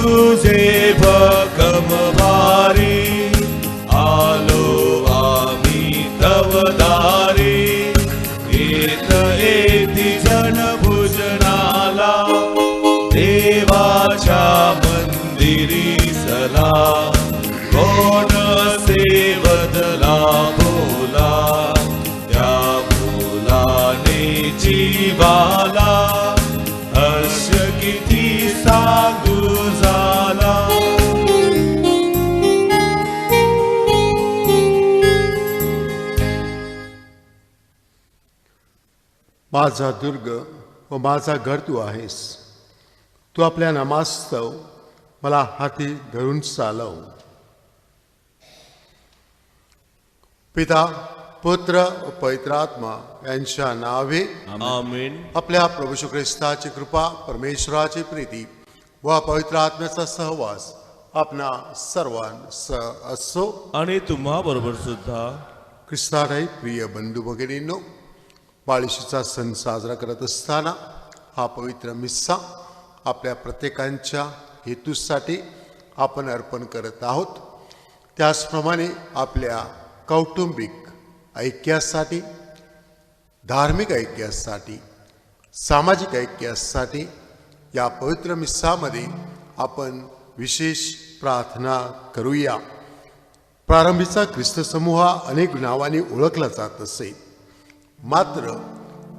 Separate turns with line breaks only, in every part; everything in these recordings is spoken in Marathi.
तुझे भक्कम भारी, आलो आम्ही तव दारी. येत येती जन भोजनाला, देवाच्या मंदिरी सला. कोण सेवदला बोला, त्या बोलाने जीवाला. हर्ष किती सांगू झाला.
माझा दुर्ग व माझा घर तू आहेस. तू आपल्या नामास्तव मला हाती धरून चालव. पिता, पुत्र व पवित्र आत्मा यांच्या नावे
आमेन.
आपल्या प्रभू येशू ख्रिस्ताची कृपा, परमेश्वराची प्रीती व पवित्र आत्म्याचा सहवास आपणा सर्वांसह असो
आणि तुम्हा बरोबर सुद्धा.
ख्रिस्ताने प्रिय बंधू भगिनींनो, बाळशीचा सण साजरा करत असताना हा पवित्र मिस्सा आपल्या प्रत्येकांच्या हेतूसाठी आपण अर्पण करत आहोत. त्याचप्रमाणे आपल्या कौटुंबिक ऐक्यासाठी, धार्मिक ऐक्यासाठी, सामाजिक ऐक्यासाठी या पवित्र मिस्सामध्ये आपण विशेष प्रार्थना करूया. प्रारंभीचा ख्रिस्त समूह अनेक नावांनी ओळखला जात असे, मात्र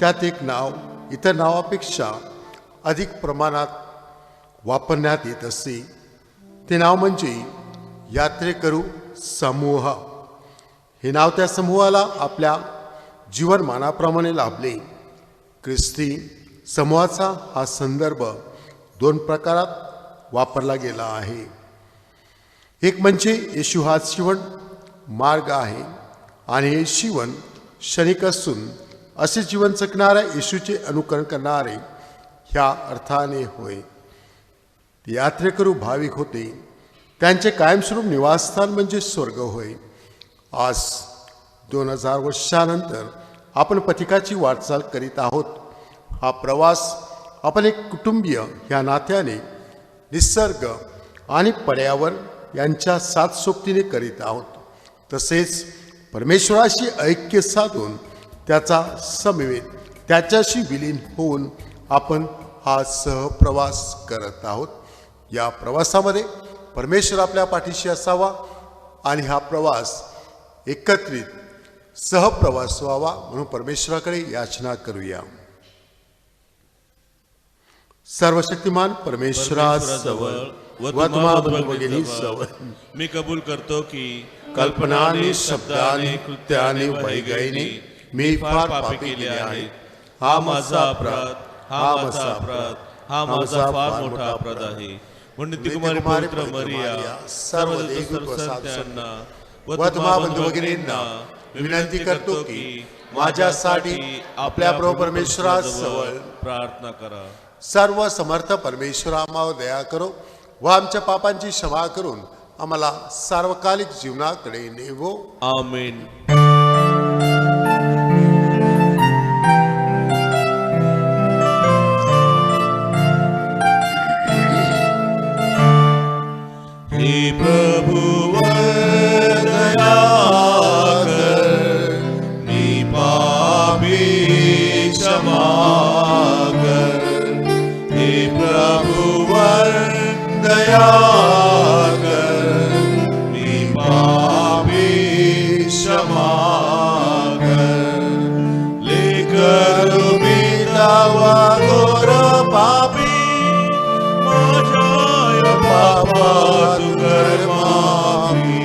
त्यात एक नाव इतर नावापेक्षा अधिक प्रमाणात वापरण्यात येत असे. ते नाव म्हणजे यात्रेकरू समूह. हे नाव त्या समूहाला आपल्या जीवनमानाप्रमाणे लाभले. ख्रिस्ती समूहाचा हा संदर्भ दोन प्रकारात वापरला गेला आहे. एक म्हणजे येशू हा जीवन मार्ग आहे आणि हे जीवन क्षणिक असून असे जीवन जगणाऱ्या येशूचे अनुकरण करणारे ह्या अर्थाने होय. ते यात्रेकरू भाविक होते. त्यांचे कायमस्वरूप निवासस्थान म्हणजे स्वर्ग होय. आज 2000 वर्षानंतर आपण पथिकाची वाटचाल करीत आहोत. हा प्रवास आपण एक कुटुंबीय ह्या नात्याने निसर्ग आणि पर्यावरण यांच्या साथसोबतीने करीत आहोत. तसेच परमेश्वराशी ऐक्य साधून त्याचा समवेत त्याच्याशी विलीन होऊन आपण हा सहप्रवास करत आहोत. या प्रवासामध्ये परमेश्वर आपल्या पाठीशी असावा आणि हा प्रवास एकत्रित सहप्रवास व्हावा म्हणून परमेश्वराकडे याचना करूया. सर्वशक्तिमान परमेश्वराजवळ व तुम्हा बंधुभगिनींजवळ
मी कबूल करतो की
कल्पनाने, शब्दाने, कृत्याने, वैगैने मी फार पापी केले आहे.
हा माझा अपराध, हा माझा अपराध, हा माझा फार मोठा अपराध आहे. म्हणून कुमारी पवित्र मरिया, सर्व संतांना व तुम्हा बंधू भगिनींना विनंती करतो की माझ्यासाठी आपल्या प्रभू परमेश्वराजवळ
प्रार्थना करा. सर्व समर्थ परमेश्वरा आम्हावर दया करो व आमच्या पापांची क्षमा करून आम्हाला सार्वकालिक जीवनाकडे नेवो.
आमेन. हे प्रभु दया कर, मी पापी क्षमा कर. हे प्रभु दया कर, मी पापी क्षमा कर. लेकर मी दावा घोर पापी, माझ्या पापा तू कर माफी.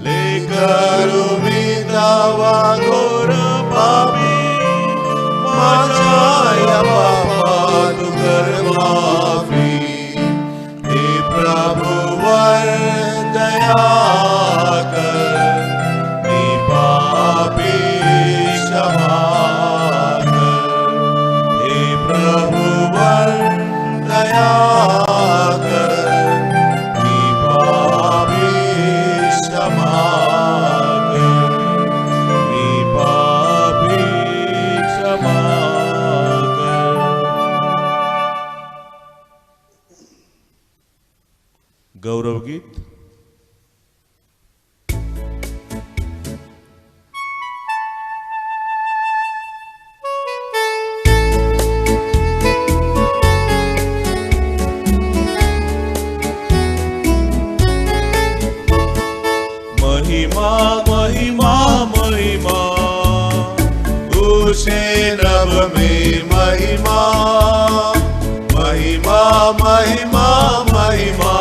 लेकर मी दावा घोर पापी, माझ्या पापा तू कर माफी. हे प्रभु दया कर, मी पापी क्षमा कर. हे प्रभु दया कर, मी पापी क्षमा कर. मी पापी क्षमा कर. गौरवगीत. महिमा महिमा महिमा
ऊंचे नभ में महिमा महिमा महिमा महिमा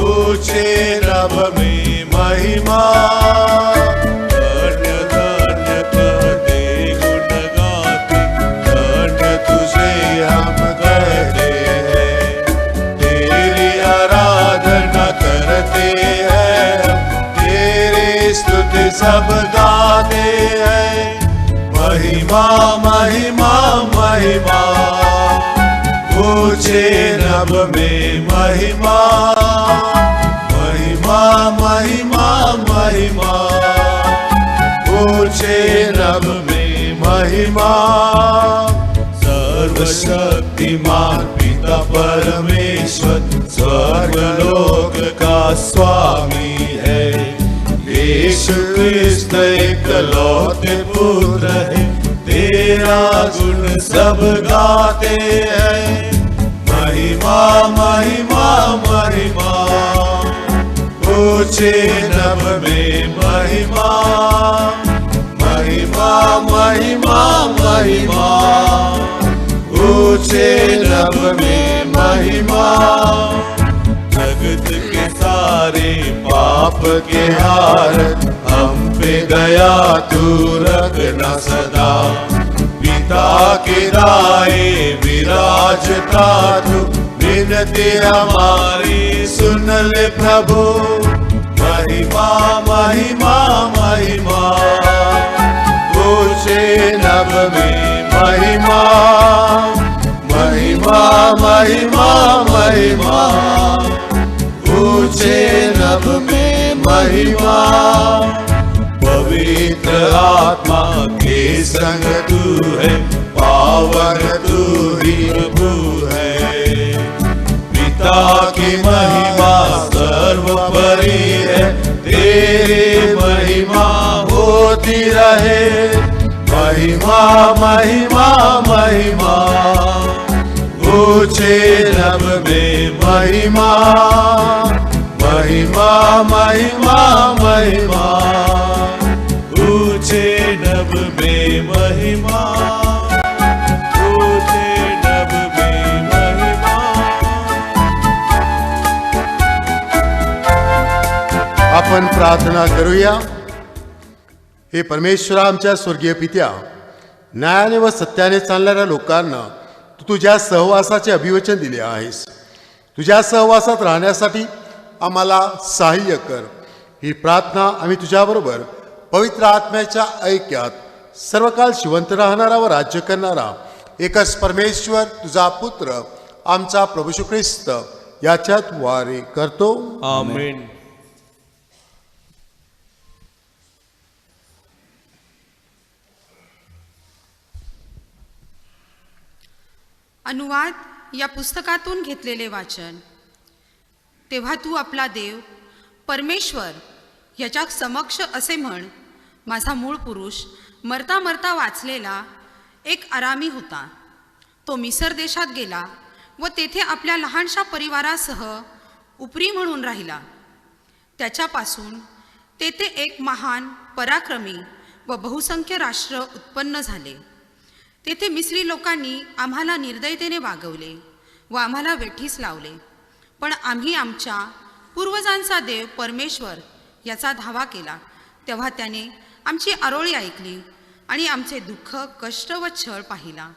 ऊंचे नभ में महिमा
धन्य धन्य कहते गुण गाते
धन्य तुझे हम कहते हैं तेरी आराधना करते हैं तेरी स्तुति सब गाते हैं महिमा महिमा महिमा ऊंचे नभ में महिमा महिमा महिमा महिमा ऊंचे नभ में महिमा सर्वशक्तिमान पिता परमेश्वर स्वर्गलोक का स्वामी है यीशु क्रिस्त इकलौते पुत्र है तेरा गुण सब गाते हैं महिमा महिमा महिमा ऊंचे नभ में महिमा महिमा महिमा महिमा ऊंचे नभ में महिमा जगत के सारे पाप के हार हम पे दया तू रखना सदा पिता के राय विराजता तू विनती हमारी सुन ले प्रभु महिमा महिमा महिमा ऊंचे नभ में महिमा महिमा महिमा महिमा ऊंचे नभ में महिमा पवित्र आत्मा के संग तू है पावन तू ही प्रभु है पिता की महिमा सर्वोपरि है तेरी महिमा होती रहे महिमा महिमा महिमा ऊंचे नभ में महिमा महिमा महिमा महिमा ऊंचे नभ में महिमा ऊंचे नभ में महिमा. आपण प्रार्थना करूया. हे परमेश्वरा आमच्या स्वर्गीय पित्या न्यायाने व सत्याने चालणाऱ्या लोकांना तू तुझ्या सहवासाचे अभिवचन दिले आहेस. तुझ्या सहवासात राहण्यासाठी आम्हाला सहाय्य कर. ही प्रार्थना आम्ही तुझ्याबरोबर पवित्र आत्म्याच्या ऐक्यात सर्वकाळ जिवंत राहणारा व राज्य करणारा एकच परमेश्वर तुझा पुत्र आमचा प्रभू येशू ख्रिस्त याच्यात वारी करतो.
आमेन.
अनुवाद या पुस्तकातून घेतलेले वाचन. तेव्हा तू आपला देव परमेश्वर याच्या समक्ष असे म्हण, माझा मूळ पुरुष मरता मरता वाचलेला एक आरामी होता. तो मिसर देशात गेला व तेथे आपल्या लहानशा परिवारासह उपरी म्हणून राहिला. त्याच्यापासून तेथे एक महान पराक्रमी व बहुसंख्य राष्ट्र उत्पन्न झाले. तेथे मिस्री लोकांनी आम्हाला निर्दयतेने वागवले व आम्हाला वेठीस लावले. पण आम्ही आमच्या पूर्वजांचा देव परमेश्वर याचा धावा केला. तेव्हा त्याने आमची आरोळी ऐकली आणि आमचे दुःख, कष्ट व छळ पाहिला.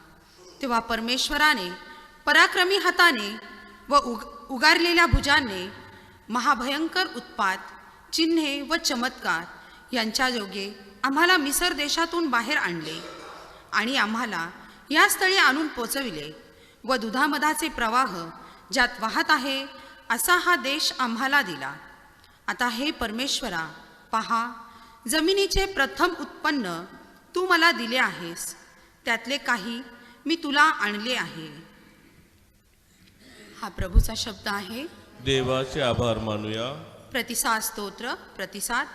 तेव्हा परमेश्वराने पराक्रमी हाताने व उगारलेल्या भुजाने महाभयंकर उत्पात, चिन्हे व चमत्कार यांच्या योगे आम्हाला मिसर देशातून बाहेर आणले आणि आम्हाला या स्थळी आणून पोचविले व दुधामधाचे प्रवाह ज्यात वाहत आहे असा हा देश आम्हाला दिला. आता हे परमेश्वरा, पहा, जमिनीचे प्रथम उत्पन्न तू मला दिले आहेस, त्यातले काही मी तुला आणले आहे. हा प्रभूचा शब्द आहे.
देवाचे आभार मानूया.
प्रतिसाद स्तोत्र. प्रतिसाद.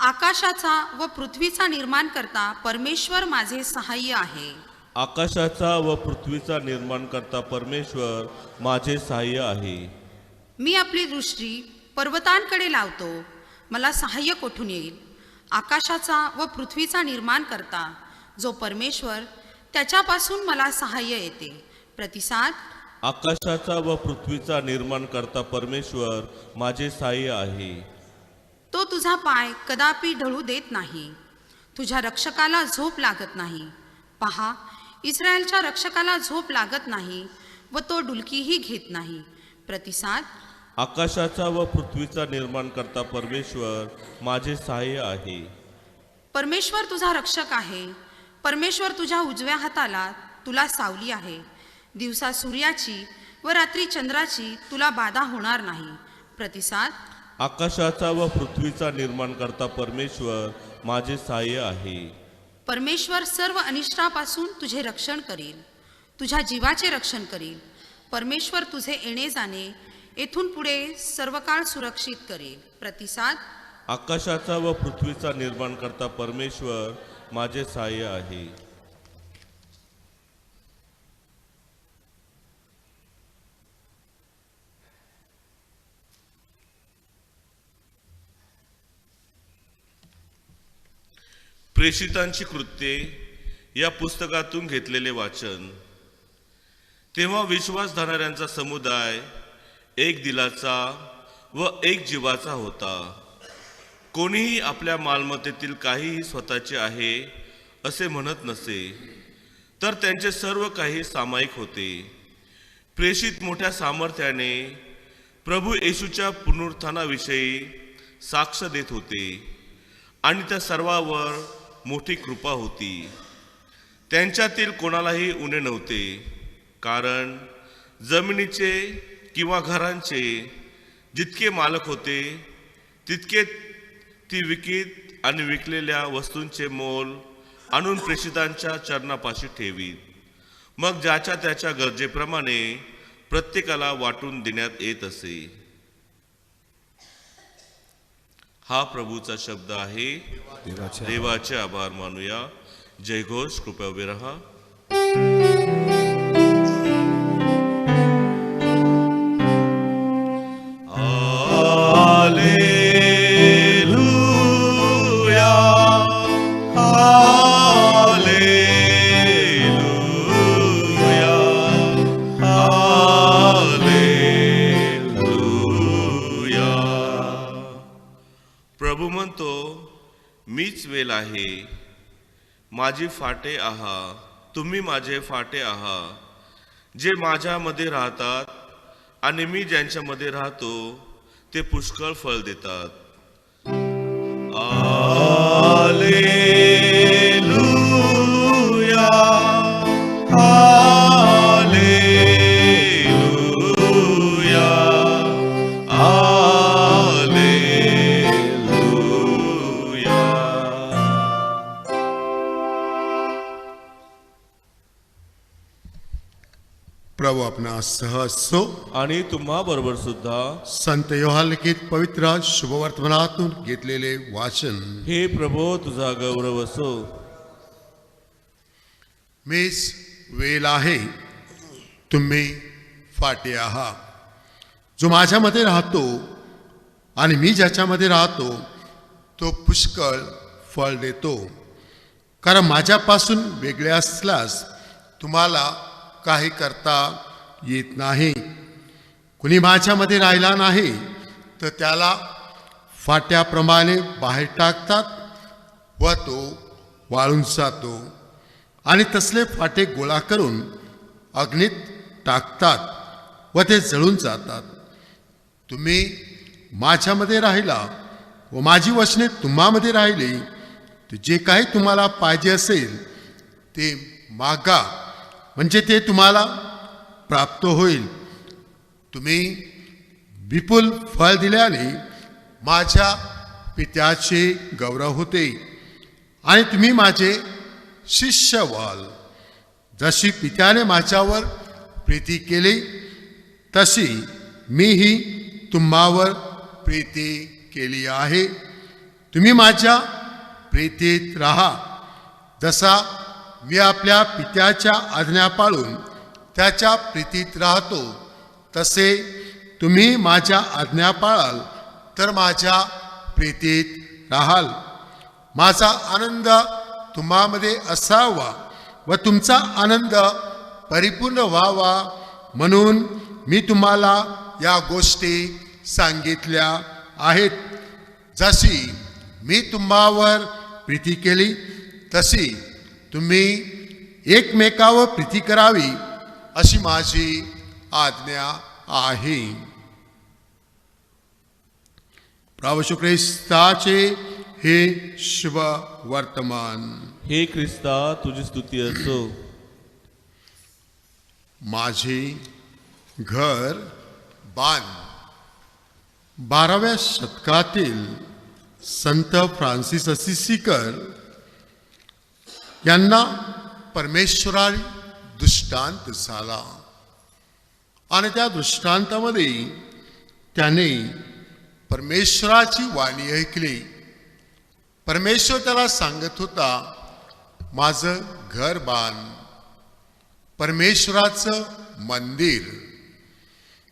आकाशाचा व पृथ्वीचा निर्माण करता परमेश्वर माझे सहाय्य आहे.
आकाशाचा व पृथ्वीचा निर्माण करता परमेश्वर माझे सहाय्य आहे.
मी आपली दृष्टी पर्वतांकडे लावतो, मला सहाय्य कोठून येईल. आकाशाचा व पृथ्वीचा निर्माण करता जो परमेश्वर, त्याच्यापासून मला सहाय्य येते. प्रतिसाद.
आकाशाचा व पृथ्वीचा निर्माण करता परमेश्वर माझे सहाय्य आहे.
तो तुझा पाय कदापि ढळू देत नाही, तुझ्या रक्षकाला झोप लागत नाही. पहा, इस्रायलच्या रक्षकाला झोप लागत नाही व तो डुलकीही घेत नाही. प्रतिसाद.
आकाशाचा व पृथ्वीचा निर्माण करता परमेश्वर माझे सहाय्य आहे.
परमेश्वर तुझा रक्षक आहे. परमेश्वर तुझ्या उजव्या हाताला तुला सावली आहे. दिवसा सूर्याची व रात्री चंद्राची तुला बाधा होणार नाही. प्रतिसाद.
आकाशाचा व पृथ्वीचा निर्माण करता परमेश्वर माझे सहाय्य आहे.
परमेश्वर सर्व अनिष्टापासून तुझे रक्षण करील, तुझ्या जीवाचे रक्षण करील. परमेश्वर तुझे येणे जाणे येथून पुढे सर्व काळ सुरक्षित करेल. प्रतिसाद.
आकाशाचा व पृथ्वीचा निर्माण करता परमेश्वर माझे सहाय्य आहे. प्रेषितांची कृत्ये या पुस्तकातून घेतलेले वाचन. तेव्हा विश्वास धरणाऱ्यांचा समुदाय एक दिलाचा व एक जीवाचा होता. कोणीही आपल्या मालमत्तेतील काहीही स्वतःचे आहे असे म्हणत नसे, तर त्यांचे सर्व काही सामायिक होते. प्रेषित मोठ्या सामर्थ्याने प्रभू येशूच्या पुनरुत्थानाविषयी साक्ष देत होते आणि त्या सर्वांवर मोठी कृपा होती. त्यांच्यातील कोणालाही उणे नव्हते, कारण जमिनीचे किंवा घरांचे जितके मालक होते तितके ती विकीत आणि विकलेल्या वस्तूंचे मोल आणून प्रेषितांच्या चरणापाशी ठेवीत. मग ज्याच्या त्याच्या गरजेप्रमाणे प्रत्येकाला वाटून देण्यात येत असे. हा प्रभूचा शब्द आहे. देवाचे आभार मानूया. जयघोष. कृपया उभे रहा. प्रभू म्हणतो, मीच वेल आहे, माझी फाटे आहात, तुम्ही माझे फाटे आहात. जे माझ्यामध्ये राहतात आणि मी ज्यांच्यामध्ये राहतो ते पुष्कळ फळ देतात. Hallelujah, hallelujah, hallelujah.
प्रभू आपणा सहज सो.
आणि तुम्हा बरोबर सुद्धा.
संत योहान लिखित पवित्र शुभवर्तमानातून घेतलेले वाचन.
हे प्रभो, तुझा गौरव असो.
मीच वेल आहे, तुम्ही फाटे आहात. जो माझ्यामध्ये राहतो आणि मी ज्याच्यामध्ये राहतो तो पुष्कळ फळ देतो, कारण माझ्यापासून वेगळे असल्यास तुम्हाला काही करता येत नाही. कुणी माझ्यामध्ये राहिला नाही तर त्याला फाट्याप्रमाणे बाहेर टाकतात व तो वाळून जातो, आणि तसले फाटे गोळा करून अग्नीत टाकतात व ते जळून जातात. तुम्ही माझ्यामध्ये राहिला व माझी वचने तुम्हामध्ये राहिली तर जे काही तुम्हाला पाहिजे असेल ते मागा, म्हणजे ते तुम्हाला प्राप्त होईल. तुम्ही विपुल फळ दिल्याने माझ्या पित्याचे गौरव होते आणि तुम्ही माझे शिष्य व्हाल. जशी पित्याने माझ्यावर प्रीती केली तशी मीही तुम्हावर प्रीती केली आहे. तुम्ही माझ्या प्रीतीत राहा. जसा मी आपल्या पित्याच्या आज्ञा पाळून त्याच्या प्रीतीत राहतो, तसे तुम्ही माझ्या आज्ञा पाळाल तर माझ्या प्रीतीत राहाल. माझा आनंद तुम्हामध्ये असावा व तुमचा आनंद परिपूर्ण व्हावा म्हणून मी तुम्हाला या गोष्टी सांगितल्या आहेत. जशी मी तुम्हावर प्रीती केली तशी तुम्ही एकमेकावर प्रीती करावी अशी माझी आज्ञा आहे. प्रभू येशू ख्रिस्ताचे हे शुभ वर्तमान.
हे ख्रिस्ता तुझी स्तुती असो.
माझे घर बांध. 12व्या शतकातील संत फ्रान्सिस असिसीकर यांना परमेश्वराने दृष्टांत झाला आणि त्या दृष्टांतामध्ये त्याने परमेश्वराची वाणी ऐकली. परमेश्वर त्याला सांगत होता, माझं घर बांध. परमेश्वराचं मंदिर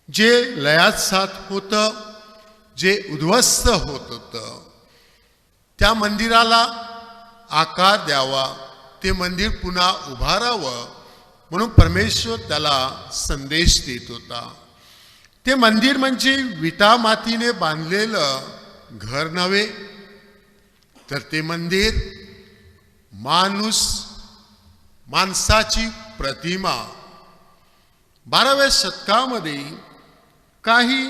जे लयात साथ होतं, जे उद्ध्वस्त होत होतं, त्या मंदिराला आकार द्यावा, ते मंदिर पुन्हा उभारावं म्हणून परमेश्वर त्याला संदेश देत होता. ते मंदिर म्हणजे विटा मातीने बांधलेलं घर नव्हे, तर ते मंदिर माणसाची प्रतिमा. 12व्या शतकामध्ये काही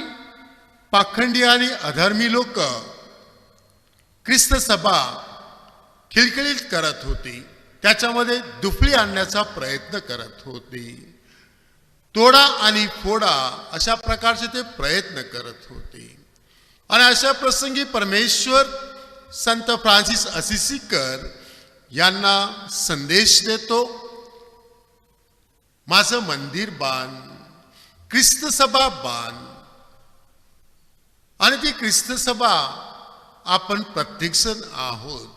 पाखंडी आणि अधर्मी लोक ख्रिस्त सभा खिलखिलीत करत होती, त्याच्यामध्ये दुफळी आणण्याचा प्रयत्न करत होते. तोडा आणि फोडा अशा प्रकारचे ते प्रयत्न करत होते. आणि अशा प्रसंगी परमेश्वर संत फ्रान्सिस असिसीकर यांना संदेश देतो, माझं मंदिर बांध, ख्रिस्त सभा बांध. आणि ती ख्रिस्त सभा आपण प्रत्येकजण आहोत.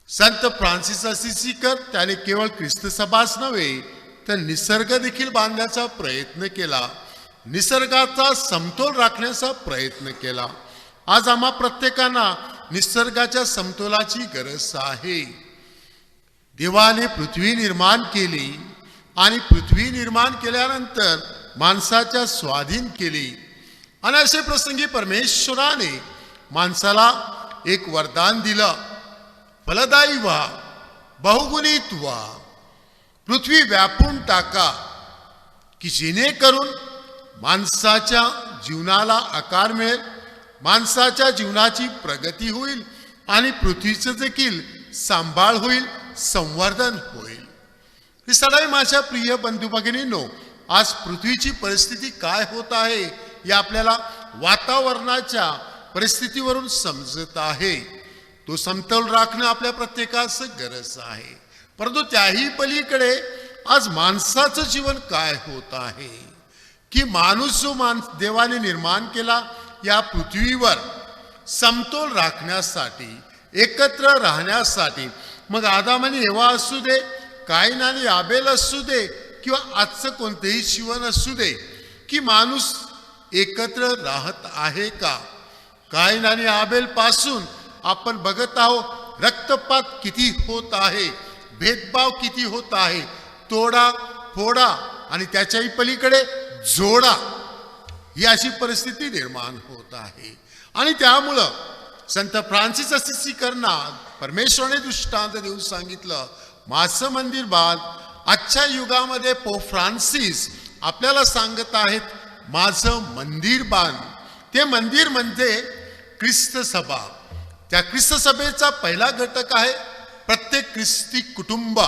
संत फ्रान्सिस असिसीकर त्याने केवळ ख्रिस्त सभाच नव्हे तर निसर्ग देखील बांधण्याचा प्रयत्न केला, निसर्गाचा समतोल राखण्याचा प्रयत्न केला. आज आम्हा प्रत्येकांना निसर्गाच्या समतोलाची गरज आहे. देवाने पृथ्वी निर्माण केली आणि पृथ्वी निर्माण केल्यानंतर माणसाच्या स्वाधीन केली. आणि असे प्रसंगी परमेश्वराने माणसाला एक वरदान दिलं, फलदायी व्हा, बहुगुणित व्हा, पृथ्वी व्यापून टाका, की जेणेकरून माणसाच्या जीवनाला आकार मिळेल, माणसाच्या जीवनाची प्रगती होईल आणि पृथ्वीचं देखील सांभाळ होईल, संवर्धन होईल. हे सगळे माझ्या प्रिय बंधू भगिनींनो, आज पृथ्वीची परिस्थिती काय होत आहे हे आपल्याला वातावरणाच्या परिस्थितीवरून समजत आहे. तो समतोल राखणं आपल्या प्रत्येकाचं गरज आहे. परंतु त्याही पलीकडे आज माणसाचं जीवन काय होत आहे, की माणूस जो देवाने निर्माण केला या पृथ्वीवर समतोल राखण्यासाठी, एकत्र राहण्यासाठी, मग आदाम आणि एवा असू दे, काईन आणि आबेल असू दे, किंवा आजचं कोणतेही जीवन असू दे, की माणूस एकत्र राहत आहे का? काईन आणि आबेल पासून आपण बघत आहोत रक्तपात किती होत आहे, भेदभाव किती होत आहे, तोडा फोडा आणि त्याच्याही पलीकडे जोडा, ही अशी परिस्थिती निर्माण होत आहे. आणि त्यामुळं संत फ्रान्सिस असिसीकरांना परमेश्वराने दृष्टांत देऊन सांगितलं, माझं मंदिर बांध. आजच्या युगामध्ये पोप फ्रान्सिस आपल्याला सांगत आहेत, माझं मंदिर बांध. ते मंदिर म्हणजे ख्रिस्त सभा. त्या ख्रिस्त सभेचा पहिला घटक आहे प्रत्येक ख्रिस्ती कुटुंब.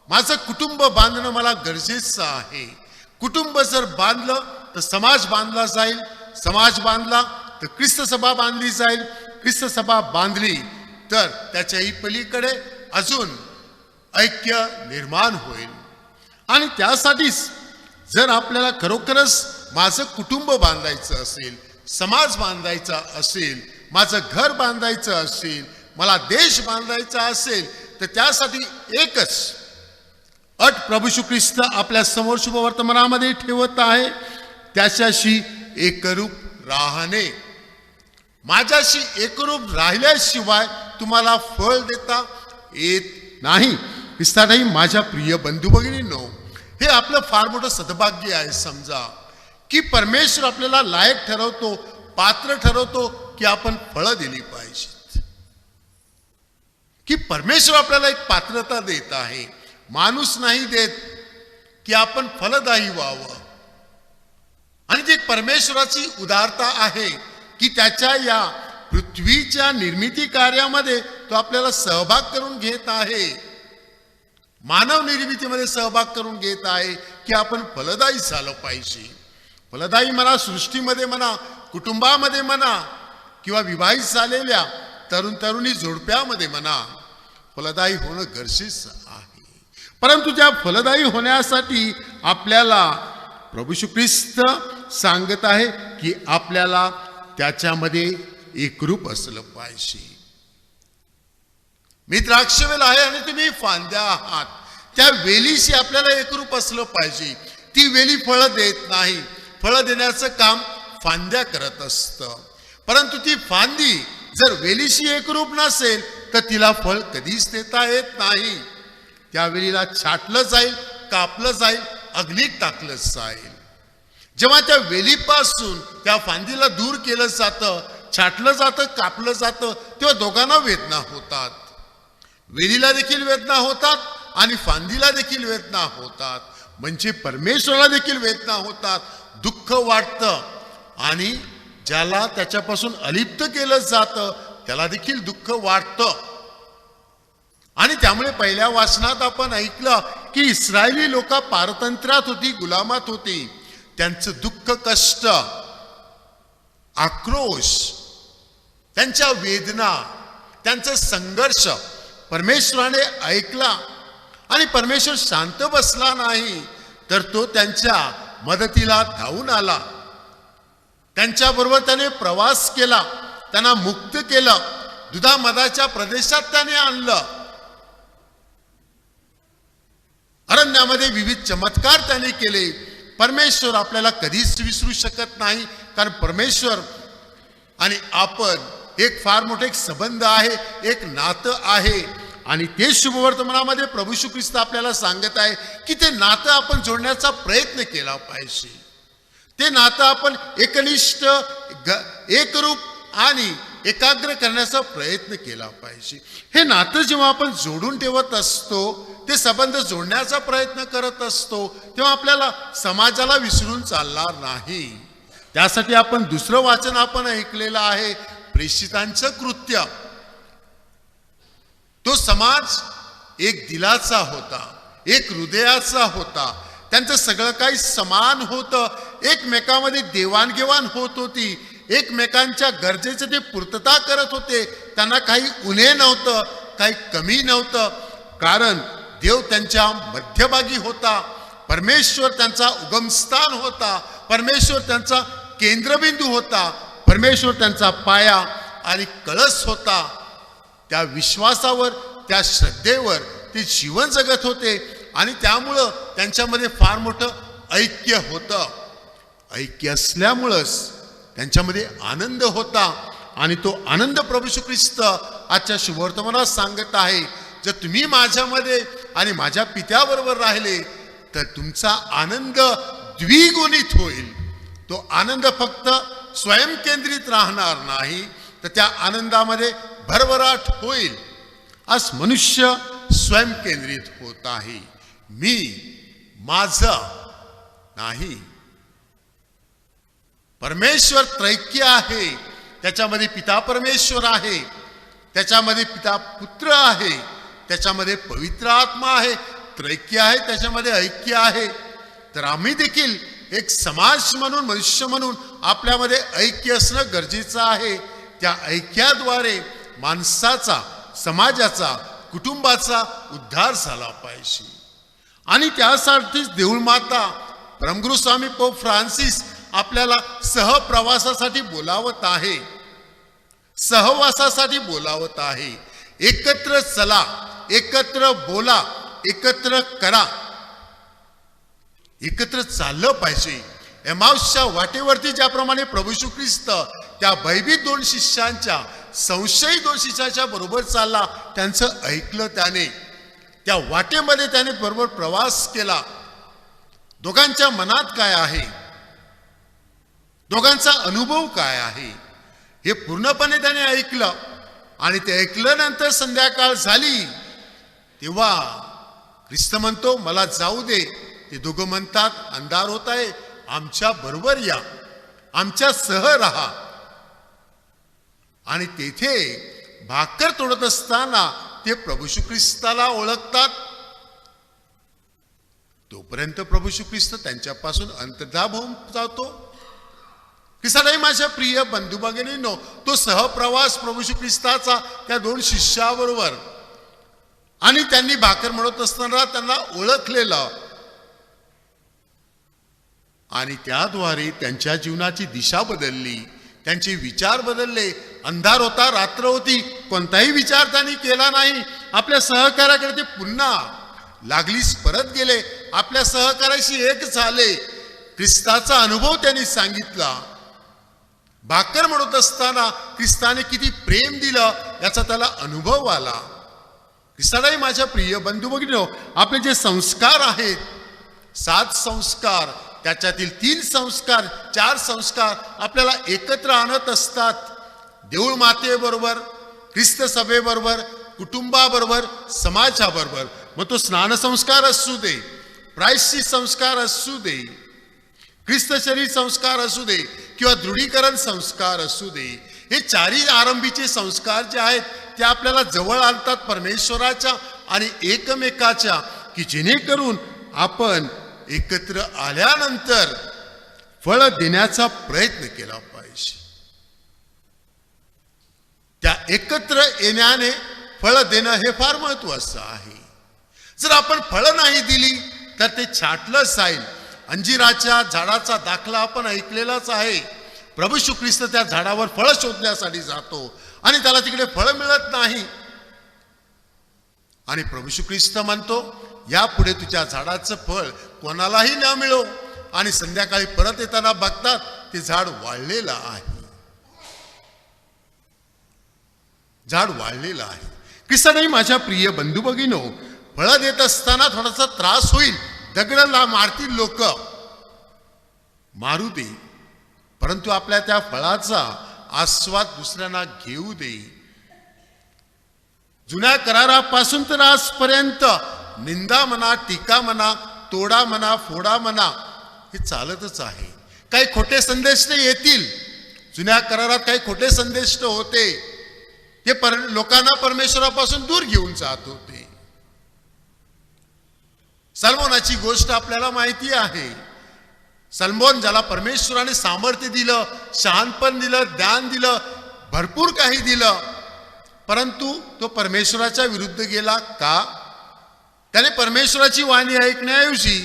माझं कुटुंब बांधणं मला गरजेचं आहे. कुटुंब जर बांधलं तर समाज बांधला जाईल, समाज बांधला तर ख्रिस्त सभा बांधली जाईल, ख्रिस्त सभा बांधली तर त्याच्याही पलीकडे अजून ऐक्य निर्माण होईल. आणि त्यासाठीच जर आपल्याला खरोखरच माझं कुटुंब बांधायचं असेल, समाज बांधायचा असेल, माझं घर बांधायचं असेल, मला देश बांधायचा असेल, तर त्यासाठी एकच अट प्रभू श्री ख्रिस्त आपल्या समोर शुभवर्तमानामध्ये ठेवत आहे, त्याच्याशी एकरूप राहणे. माझ्याशी एकरूप राहिल्याशिवाय तुम्हाला फळ देता येत नाही. विस्तारही माझ्या प्रिय बंधू भगिनींनो, हे आपलं फार मोठं सद्भाग्य आहे. समजा की परमेश्वर आपल्याला लायक ठरवतो, पात्र ठरवतो की आपण फळं दिली पाहिजेत, की परमेश्वर आपल्याला एक पात्रता देत आहे. माणूस नाही देत की आपण फलदायी व्हावं. आणि ती परमेश्वराची उदारता आहे की त्याच्या या पृथ्वीच्या निर्मिती कार्यामध्ये तो आपल्याला सहभाग करून घेत आहे, मानव निर्मितीमध्ये सहभाग करून घेत आहे की आपण फलदायी झालं पाहिजे. फलदायी म्हणा, सृष्टीमध्ये म्हणा, कुटुंबामध्ये म्हणा, किंवा विवाहित झालेल्या तरुण तरुणी जोडप्यामध्ये म्हणा, फलदायी होणं गरजेचं आहे. परंतु त्या फलदायी होण्यासाठी आपल्याला प्रभू श्री ख्रिस्त सांगत आहे की आपल्याला त्याच्यामध्ये एकरूप असलं पाहिजे. मी द्राक्षवेल आहे आणि तुम्ही फांद्या आहात. त्या वेलीशी आपल्याला एकरूप असलं पाहिजे. ती वेली फळं देत नाही, फळं देण्याचं काम फांद्या करत असतं. परंतु ती फांदी जर वेलीशी एकरूप नसेल तर तिला फळ कधीच देता येत नाही. त्या वेलीला छाटलं जाईल, कापलं जाईल, अग्नीत टाकलं जाईल. जेव्हा त्या वेलीपासून त्या फांदीला दूर केलं जातं, छाटलं जातं, कापलं जातं, तेव्हा दोघांना वेदना होतात. वेलीला देखील वेदना होतात आणि फांदीला देखील वेदना होतात. म्हणजे परमेश्वराला देखील वेदना होतात, दुःख वाटतं. आणि ज्याला त्याच्यापासून अलिप्त केलं जातं त्याला देखील दुःख वाटतं. आणि त्यामुळे पहिल्या वाचनात आपण ऐकलं की इस्रायली लोक पारतंत्र्यात होती, गुलामात होती. त्यांचं दुःख, कष्ट, आक्रोश, त्यांच्या वेदना, त्यांचा संघर्ष परमेश्वराने ऐकला. आणि परमेश्वर शांत बसला नाही, तर तो त्यांच्या मदतीला धावून आला. त्यांच्याबरोबर त्याने प्रवास केला, त्यांना मुक्त केलं, दुधामधाच्या प्रदेशात त्याने आणलं. अरण्यामध्ये विविध चमत्कार त्याने केले. परमेश्वर आपल्याला कधीच विसरू शकत नाही, कारण परमेश्वर आणि आपण एक फार मोठे एक संबंध आहे, एक नातं आहे. आणि ते शुभवर्तमानामध्ये प्रभू श्री ख्रिस्त आपल्याला सांगत आहे की ते नातं आपण जोडण्याचा प्रयत्न केला पाहिजे. ते नातं आपण एकनिष्ठ, एकरूप आणि एकाग्र करण्याचा प्रयत्न केला पाहिजे. हे नातं जेव्हा आपण जोडून ठेवत असतो, ते संबंध जोडण्याचा प्रयत्न करत असतो, तेव्हा आपल्याला समाजाला विसरून चालणार नाही. त्यासाठी आपण दुसरं वाचन आपण ऐकलेलं आहे, प्रेषितांचं कृत्य. तो समाज एक दिलाचा होता, एक हृदयाचा होता. त्यांचं सगळं काही समान होतं, एकमेकांमध्ये देवाणघेवाण होत होती, एकमेकांच्या गरजेचं ते पूर्तता करत होते. त्यांना काही उणे नव्हतं, काही कमी नव्हतं, कारण देव त्यांच्या मध्यभागी होता. परमेश्वर त्यांचा उगमस्थान होता, परमेश्वर त्यांचा केंद्रबिंदू होता, परमेश्वर त्यांचा पाया आणि कळस होता. त्या विश्वासावर, त्या श्रद्धेवर ते जीवन जगत होते. आणि त्यामुळं त्यांच्यामध्ये फार मोठं ऐक्य होतं. ऐक्य असल्यामुळंच त्यांच्यामध्ये आनंद होता. आणि तो आनंद प्रभू श्री ख्रिस्त आजच्या शुभवर्तमानात सांगत आहे, जर तुम्ही माझ्यामध्ये आणि माझ्या पित्याबरोबर राहिले तर तुमचा आनंद द्विगुणित होईल. तो आनंद फक्त स्वयंकेंद्रित राहणार नाही, तर त्या आनंदामध्ये भरभराट होईल. आज मनुष्य स्वयंकेंद्रित होत आहे, मी, माझं नाही. परमेश्वर त्रैक्य आहे, त्याच्यामध्ये पिता परमेश्वर आहे, त्याच्यामध्ये पिता पुत्र आहे, त्याच्यामध्ये पवित्र आत्मा आहे. त्रैक्य आहे, त्याच्यामध्ये ऐक्य आहे. तर आम्ही देखील एक समाज म्हणून, मनुष्य म्हणून आपल्यामध्ये ऐक्य असणं गरजेचं आहे. त्या ऐक्याद्वारे माणसाचा, समाजाचा, कुटुंबाचा उद्धार झाला पाहिजे. आणि त्यासाठीच देऊळ माता, परमगुरु स्वामी पोप फ्रान्सिस आपल्याला सहप्रवासासाठी बोलावत आहे, सहवासासाठी बोलावत आहे. एकत्र चला, एकत्र बोला, एकत्र करा, एकत्र चाललं पाहिजे. एमाऊसच्या वाटेवरती ज्याप्रमाणे प्रभू येशू ख्रिस्त त्या भयभीत 2 शिष्यांच्या, संशयी 2 शिष्याच्या बरोबर चालला, त्यांचं ऐकलं त्याने, त्या वाटेमध्ये त्याने बरोबर प्रवास केला. दोघांच्या मनात काय आहे, दोघांचा अनुभव काय आहे, हे पूर्णपणे त्याने ऐकलं. आणि ते ऐकल्यानंतर संध्याकाळ झाली तेव्हा ख्रिस्त म्हणतो, मला जाऊ दे. ते दोघं म्हणतात, अंधार होत आहे, आमच्या बरोबर या, आमच्या सह राहा. आणि तेथे भाकर तोडत असताना ते प्रभू येशू ख्रिस्ताला ओळखतात. तोपर्यंत प्रभू येशू ख्रिस्त त्यांच्यापासून अंतर्धान होऊन जातो. ख्रिस्तालाही माझ्या प्रिय बंधू भगिनींनो, तो सहप्रवास प्रभू येशू ख्रिस्ताचा त्या 2 शिष्याबरोबर, आणि त्यांनी भाकर म्हणत असताना त्यांना ओळखलेलं, आणि त्याद्वारे त्यांच्या जीवनाची दिशा बदलली, त्यांचे विचार बदलले. अंधार होता, रात्र होती, कोणताही विचार त्यांनी केला नाही. आपल्या सहकार्याकडे ते पुन्हा लागलीच परत गेले, आपल्या सहकार्याशी एक झाले. ख्रिस्ताचा अनुभव त्यांनी सांगितला. भाकर म्हणत असताना ख्रिस्ताने किती प्रेम दिलं याचा त्याला अनुभव आला. ख्रिस्तालाही माझ्या प्रिय बंधू भगिनींनो, आपले जे संस्कार आहेत, 7 संस्कार, त्याच्यातील 3 संस्कार, 4 संस्कार आपल्याला एकत्र आणत असतात. देऊळ मातेबरोबर, ख्रिस्त सभेबरोबर, कुटुंबाबरोबर, समाजाबरोबर. मग तो स्नान संस्कार असू दे, प्रायश्चित संस्कार असू दे, ख्रिस्त शरीर संस्कार असू दे, किंवा दृढीकरण संस्कार असू दे, हे 4ही आरंभीचे संस्कार जे आहेत ते आपल्याला जवळ आणतात परमेश्वराच्या आणि एकमेकाच्या, की जेणेकरून आपण एकत्र आल्यानंतर फळ देण्याचा प्रयत्न केला पाहिजे. त्या एकत्र येण्याने फळ देणं हे फार महत्वाचं आहे. जर आपण फळ नाही दिली तर ते छाटलं जाईल. अंजिराच्या झाडाचा दाखला आपण ऐकलेलाच आहे. प्रभू येशू ख्रिस्त त्या झाडावर फळ शोधण्यासाठी जातो आणि त्याला तिकडे फळ मिळत नाही, आणि प्रभू येशू ख्रिस्त म्हणतो, यापुढे तुझ्या झाडाचं फळ कोणालाही न मिळो. आणि संध्याकाळी परत येताना बघतात ते झाड वाळलेलं आहे, झाड वाळलेलं आहे. ख्रिस्ताने माझ्या प्रिय बंधू भगिनींनो, फळ देत असताना थोडासा त्रास होईल, दगडाला मारतील लोक, मारू दे, परंतु आपल्या त्या फळाचा आस्वाद दुसऱ्यांना घेऊ दे. जुन्या करारापासून तर आजपर्यंत निंदा म्हणा, टीका म्हणा, तोडा म्हणा, फोडा म्हणा, हे चालतच आहे. काही खोटे संदेश येतील. जुन्या करारात काही खोटे संदेश होते, ते लोकांना परमेश्वरापासून दूर घेऊन जात होते. सलमोनाची गोष्ट आपल्याला माहिती आहे. सलमोन, ज्याला परमेश्वराने सामर्थ्य दिलं, शहाणपण दिलं, ज्ञान दिलं, भरपूर काही दिलं, परंतु तो परमेश्वराच्या विरुद्ध गेला. का? त्याने परमेश्वराची वाणी ऐकण्याऐवजी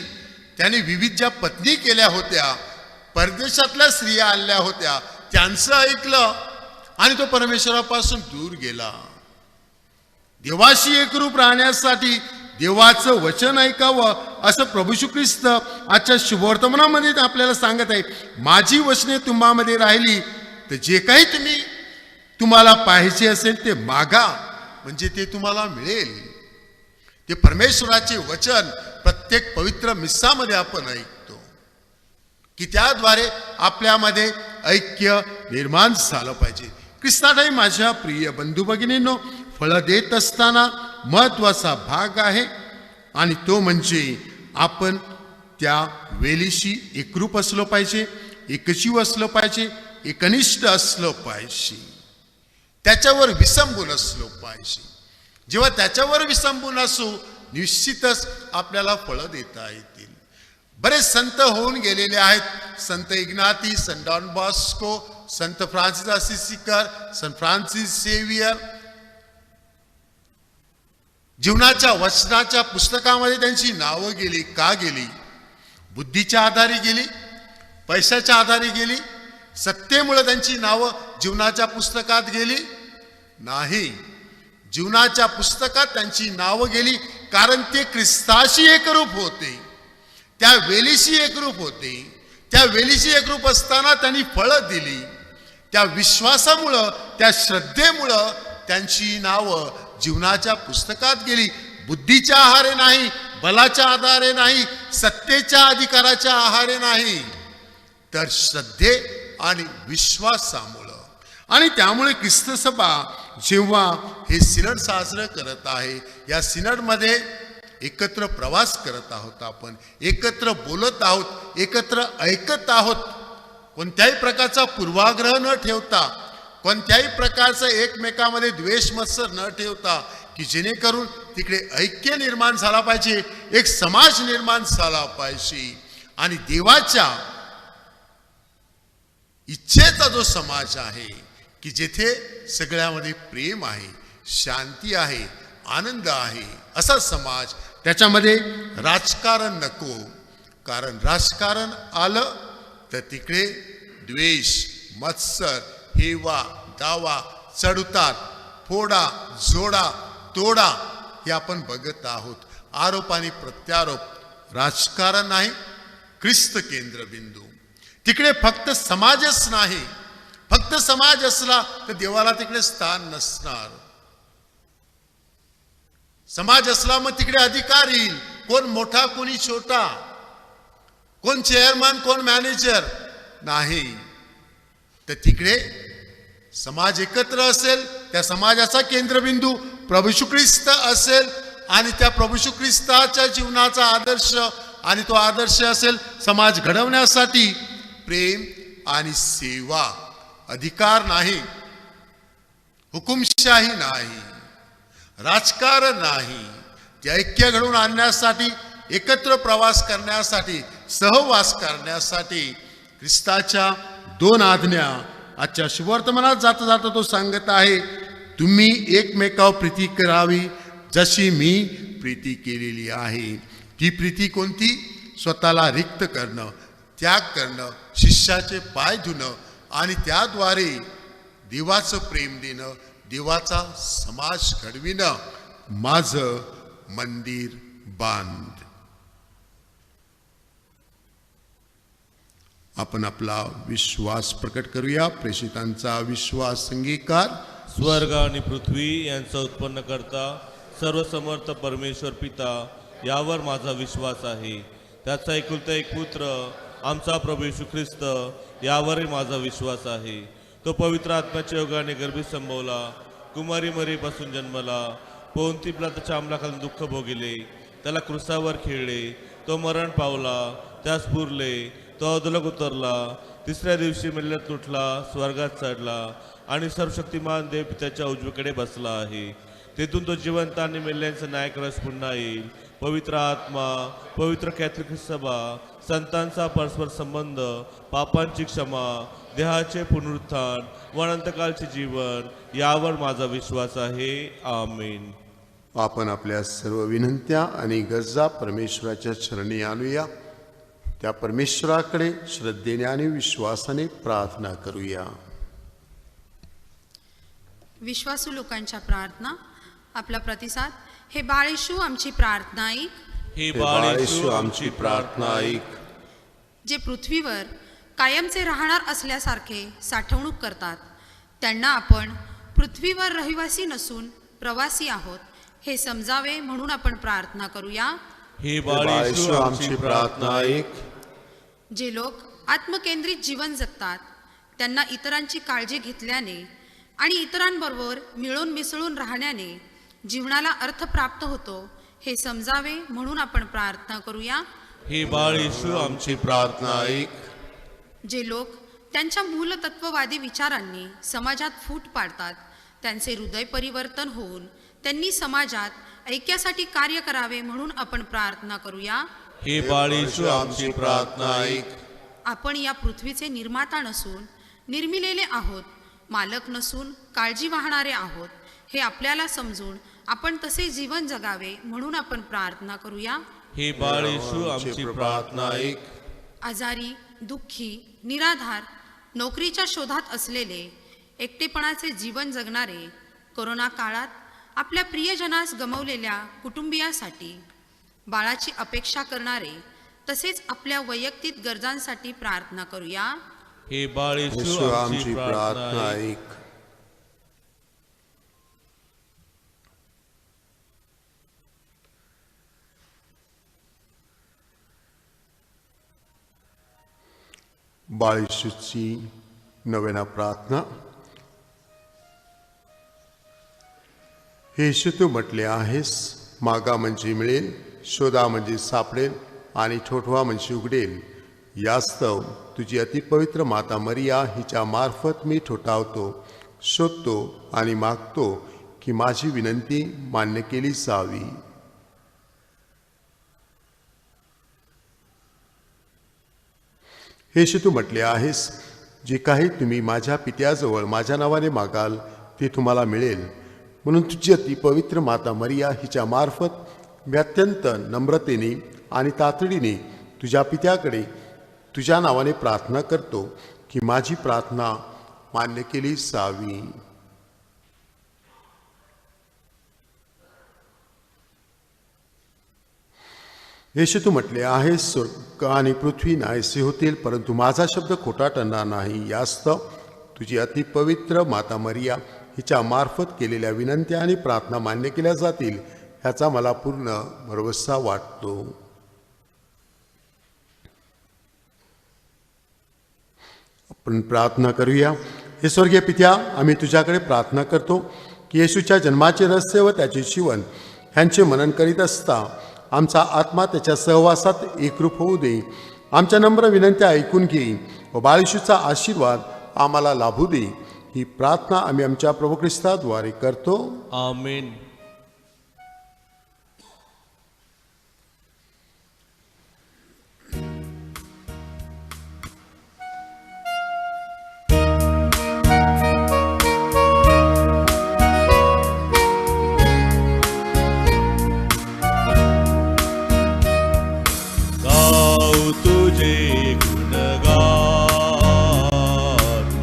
त्याने विविध ज्या पत्नी केल्या होत्या, परदेशातल्या स्त्रिया आणल्या होत्या, त्यांचं ऐकलं आणि तो परमेश्वरापासून दूर गेला. देवाशी एकरूप राहण्यासाठी देवाचं वचन ऐकावं, असं प्रभू येशू ख्रिस्त आजच्या शुभवर्तमानामध्ये आपल्याला सांगत आहे. माझी वचने तुम्हामध्ये राहिली तर जे काही तुम्हाला पाहिजे असेल ते मागा, म्हणजे ते तुम्हाला मिळेल. ते परमेश्वराचे वचन प्रत्येक पवित्र मिस्सामध्ये आपण ऐकतो, की त्याद्वारे आपल्यामध्ये ऐक्य निर्माण झालं पाहिजे. ख्रिस्ताने माझ्या प्रिय बंधू भगिनींनो, फळ देत असताना महत्वाचा भाग आहे, आणि तो म्हणजे आपण त्या वेलीशी एकरूप असलो पाहिजे, एकजीव असलं पाहिजे, एकनिष्ठ असलं पाहिजे, त्याच्यावर विसंबून असलो पाहिजे. जेव्हा त्याच्यावर विसंबून असू, निश्चितच आपल्याला फळं देता येतील. बरेच संत होऊन गेलेले आहेत. संत इग्नाती, संत डॉन बॉस्को, संत फ्रान्सिस असिसीकर, संत फ्रान्सिस सेवियर. जीवनाच्या वचनाच्या पुस्तकामध्ये त्यांची नावं गेली. का गेली? बुद्धीच्या आधारे गेली, पैशाच्या आधारे गेली? सत्तेमुळे त्यांची नावं जीवनाच्या पुस्तकात गेली? नाही, जीवनाच्या पुस्तकात त्यांची नावं गेली कारण ते ख्रिस्ताशी एकरूप होते, त्या वेलीशी एकरूप होते. त्या वेलीशी एकरूप असताना त्यांनी फळं दिली. त्या विश्वासामुळं, त्या श्रद्धेमुळं त्यांची नावं जीवनाच्या पुस्तकात गेली. बुद्धीच्या आहारे नाही, बलाच्या आधारे नाही, सत्तेच्या अधिकाराच्या आहारे नाही, तर श्रद्धे आणि विश्वासामुळं. आणि त्यामुळे ख्रिस्त सभा जेव्हा हे सिनड साजरं करत आहे, या सिनडमध्ये एकत्र प्रवास करत आहोत, आपण एकत्र बोलत आहोत, एकत्र ऐकत आहोत, कोणत्याही प्रकारचा पूर्वाग्रह न ठेवता, कोणत्याही प्रकारचा एकमेकामध्ये द्वेष मत्सर न ठेवता, की जेणेकरून तिकडे ऐक्य निर्माण झाला पाहिजे, एक समाज निर्माण झाला पाहिजे. आणि देवाच्या इच्छेचा जो समाज आहे, की जेथे सगळ्यामध्ये प्रेम आहे, शांती आहे, आनंद आहे, असा समाज. त्याच्यामध्ये राजकारण नको, कारण राजकारण आलं तर तिकडे द्वेष, मत्सर, हेवा, दावा, चढउतार, फोडा, जोडा, तोडा हे आपण बघत आहोत. आरोप आणि प्रत्यारोप. राजकारण नाही, ख्रिस्त केंद्रबिंदू. तिकडे फक्त समाजच नाही, फक्त समाज असला तर देवाला तिकडे स्थान नसणार. समाज असला मग तिकडे अधिकार येईल, कोण मोठा कोणी छोटा, कोण चेअरमन कोण मॅनेजर नाही, तर तिकडे समाज एकत्र असेल, त्या समाजाचा केंद्रबिंदू प्रभू येशू ख्रिस्त असेल, आणि त्या प्रभू येशू ख्रिस्ताच्या जीवनाचा आदर्श, आणि तो आदर्श असेल समाज घडवण्यासाठी प्रेम आणि सेवा. अधिकार नाही, हुकुमशाही नाही, राजकारण नाही. ते ऐक्य घडवून आणण्यासाठी, एकत्र प्रवास करण्यासाठी, सहवास करण्यासाठी ख्रिस्ताच्या 2 आज्ञा आजच्या शुभवर्तमानात जाता जाता तो सांगत आहे, तुम्ही एकमेकावर प्रीती करावी जशी मी प्रीती केलेली आहे. ती प्रीती कोणती? स्वतःला रिक्त करणं, त्याग करणं, शिष्याचे पाय धुणं, आणि त्याद्वारे देवाचं प्रेम देणं, देवाचा समाज घडविणं. माझं मंदिर बांध. आपण आपला विश्वास प्रकट करूया. प्रेषितांचा विश्वास अंगीकार.
स्वर्ग आणि पृथ्वी यांचा उत्पन्न करता सर्वसमर्थ परमेश्वर पिता यावर माझा विश्वास आहे. त्याचा एकुलता एक पुत्र आमचा प्रभू येशू ख्रिस्त यावरही माझा विश्वास आहे. तो पवित्र आत्म्याच्या योगाने गर्भीत संभवला, कुमारी मरीपासून जन्मला, पोंती पिलाताच्या अंमलाखाली दुःख भोगिले, त्याला क्रुसावर खिळले, तो मरण पावला, त्यास पुरले, तो अधोलोक उतरला, तिसऱ्या दिवशी मेल्यात उठला, स्वर्गात चढला, आणि सर्वशक्तिमान देव पित्याच्या उजवीकडे बसला आहे. तेथून तो जिवंत आणि मेल्यांचा न्याय करण्यास पुन्हा येईल. पवित्र आत्मा, पवित्र कॅथलिक सभा, संतांचा परस्पर संबंध, पापांची क्षमा, देहाचे पुनरुत्थान व अनंतकालचे जीवन यावर माझा विश्वास आहे. आमीन.
आपण आपल्या सर्व विनंत्या आणि गरजा परमेश्वराच्या चरणी आणूया. त्या परमेश्वराकडे श्रद्धेने आणि विश्वासाने प्रार्थना करूया.
विश्वासू लोकांच्या प्रार्थना. आपला प्रतिसाद. हे बाळ येशू आमची प्रार्थना ऐक.
हे बाळ येशू आमची प्रार्थना ऐक.
जे पृथ्वीवर कायमचे राहणार असल्यासारखे साठवणूक करतात, त्यांना आपण पृथ्वीवर रहिवासी नसून प्रवासी आहोत हे समजावे म्हणून आपण प्रार्थना करूया.
हे बाळ येशू आमची प्रार्थना ऐक.
जे लोक आत्मकेंद्रित जीवन जगतात, त्यांना इतरांची काळजी घेतल्याने आणि इतरांबरोबर मिळून मिसळून राहण्याने जीवनाला अर्थ प्राप्त होतो हे समजावे म्हणून आपण प्रार्थना करूया.
हे बाळ येशू आमची प्रार्थना ऐक.
जे लोक त्यांच्या मूलतत्ववादी विचारांनी समाजात फूट पाडतात, त्यांचे हृदय परिवर्तन होऊन त्यांनी समाजात ऐक्यासाठी कार्य करावे म्हणून आपण प्रार्थना करूया.
हे बाळ येशू आमची प्रार्थना ऐक.
आपण या पृथ्वीचे निर्माता नसून निर्मिलेले आहोत, मालक नसून काळजी वाहणारे आहोत हे आपल्याला समजून आपण तसे जीवन जगावे म्हणून आपण प्रार्थना करूया.
हे बाळ येशू आमची प्रार्थना ऐक.
आजारी दुःखी, निराधार, नोकरीच्या शोधात असलेले, एकटेपणाचे जीवन जगणारे, कोरोना काळात आपल्या प्रियजनास गमावलेल्या कुटुंबियासाठी, बाळाची अपेक्षा करणारे, तसेच आपल्या वैयक्तिक गरजांसाठी प्रार्थना करूया.
हे बाळ येशू
येशू
आमची
आमची
प्रार्थना
प्रार्थना
ऐक.
ऐक. बाळ येशूची नवेना प्रार्थना. हे येशू, तू म्हटले आहेस, मागा म्हणजे मिळेल, शोधा म्हणजे सापडेल आणि ठोठवा म्हणजे उघडेल. यास्तव तुझी अतिपवित्र माता मरिया हिच्या मार्फत मी ठोठावतो, शोधतो आणि मागतो की माझी विनंती मान्य केली जावी. हे येशू, तू म्हटले आहेस, जे काही तुम्ही माझ्या पित्याजवळ माझ्या नावाने मागाल ते तुम्हाला मिळेल. म्हणून तुझी अतिपवित्र माता मरिया हिच्या मार्फत मी अत्यंत नम्रतेने आणि तातडीने तुझ्या पित्याकडे तुझ्या नावाने प्रार्थना करतो की माझी प्रार्थना मान्य केली जावी. येशू, तू म्हटले आहे, स्वर्ग आणि पृथ्वी नाहीसे होतील, परंतु माझा शब्द खोटा ठरणार नाही. यास्तव तुझी अतिपवित्र माता मरिया हिच्या मार्फत केलेल्या विनंत्या आणि प्रार्थना मान्य केल्या जातील, ह्याचा मला पूर्ण भरवसा वाटतो. आपण प्रार्थना करूया. हे स्वर्गीय पित्या, आम्ही तुझ्याकडे प्रार्थना करतो की येशूच्या जन्माचे रहस्य व त्याचे जीवन ह्यांचे मनन करीत असता आमचा आत्मा त्याच्या सहवासात एकरूप होऊ दे. आमच्या नम्र विनंत्या ऐकून घे व बाळ येशूचा आशीर्वाद आम्हाला लाभू दे. ही प्रार्थना आम्ही आमच्या प्रभू ख्रिस्ताद्वारे करतो.
आमेन. गाऊ तुझे गुणगान,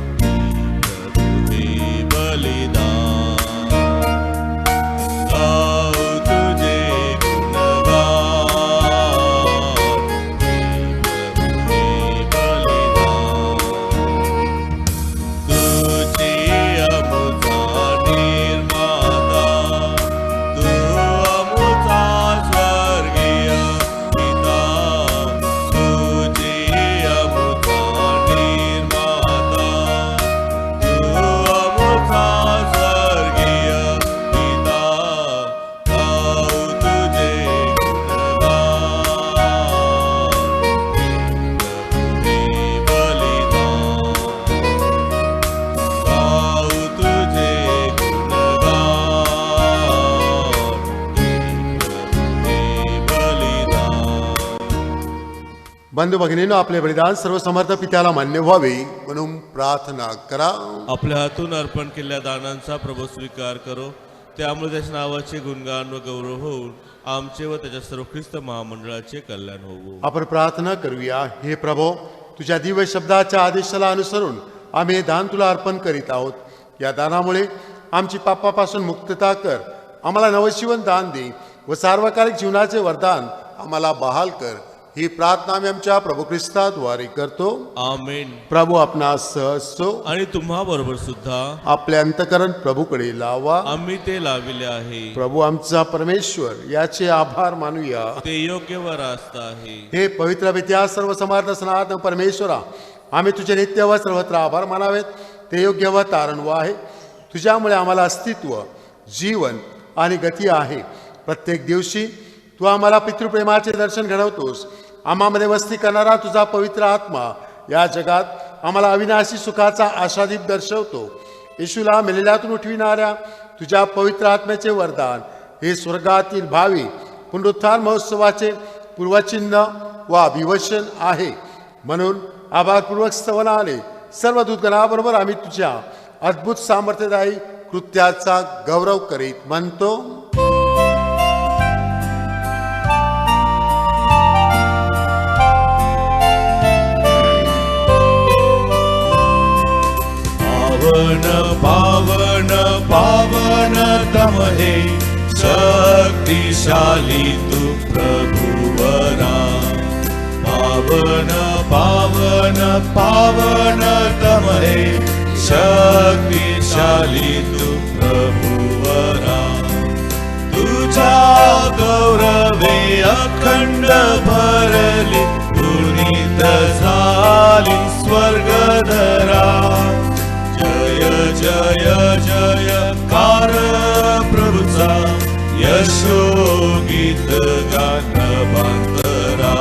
प्रभु हे बलिदान. गाऊ तुझे गुणगान, प्रभु हे बलिदान. तुझे अमुचा निर्माता, तू अमुचा स्वर्गीय पिता. तुझे अमुचा निर्माता, तू अमुचा स्वर्गीय पिता. गाऊ तुझे गुणगान, प्रभु हे बलिदान. गाऊ तुझे
बंधू भगिनींनो, आपले बलिदान सर्व समर्थ पित्याला मान्य व्हावे म्हणून प्रार्थना करा.
आपल्या हातून अर्पण केलेल्या दानांचा प्रभू स्वीकार करो. त्यामुळे त्याच्या नावाचे गुणगान व गौरव होऊन आमचे व त्याच्या सर्व ख्रिस्त महामंडळाचे कल्याण होवो.
आपण प्रार्थना करूया. हे प्रभो, तुझ्या दिव्य शब्दाच्या आदेशाला अनुसरून आम्ही हे दान तुला अर्पण करीत आहोत. या दानामुळे आमची पापापासून मुक्तता कर, आम्हाला नवजीवन दान दे व सार्वकालिक जीवनाचे वरदान आम्हाला बहाल कर. ही प्रार्थना आम्ही आमच्या प्रभू ख्रिस्ताद्वारे करतो.
आमेन.
प्रभू आपणास सहजतो.
आणि तुम्हा बरोबर सुद्धा
आपले अंतकरण प्रभूकडे लावा.
आम्ही ते लाविले आहे.
प्रभू आमचा परमेश्वर, याचे आभार मानूया.
ते योग्य व रास्त आहे.
हे पवित्र पित्या, सर्व समर्थ सनातन परमेश्वरा, आम्ही तुझे नित्य व सर्वत्र आभार मानावेत. ते योग्य व तारणव आहे. तुझ्यामुळे आम्हाला अस्तित्व, जीवन आणि गती आहे. प्रत्येक दिवशी तू आम्हाला पितृप्रेमाचे दर्शन घडवतोस. आम्हामध्ये वस्ती करणारा तुझा पवित्र आत्मा या जगात आम्हाला अविनाशी सुखाचा आशादीप दर्शवतो. येशूला मेलेल्यातून उठविणाऱ्या तुझ्या पवित्र आत्म्याचे वरदान हे स्वर्गातील भावी पुनरुत्थान महोत्सवाचे पूर्वचिन्ह व अभिवचन आहे. म्हणून आभारपूर्वक स्तवनाने सर्व दूतगणाबरोबर आम्ही तुझ्या अद्भुत सामर्थ्यदायी कृत्याचा गौरव करीत म्हणतो.
पावन पावन पावन तम हे शक्तिशाली तू प्रभुवरा पावन पावन पावन तम हे शक्तिशाली तू प्रभुवरा तुझ्या गौरवे अखंड भरली पुनीत झाली स्वर्गधरा जय जय जय कार प्रभुचा यशोगीत गान बांधरा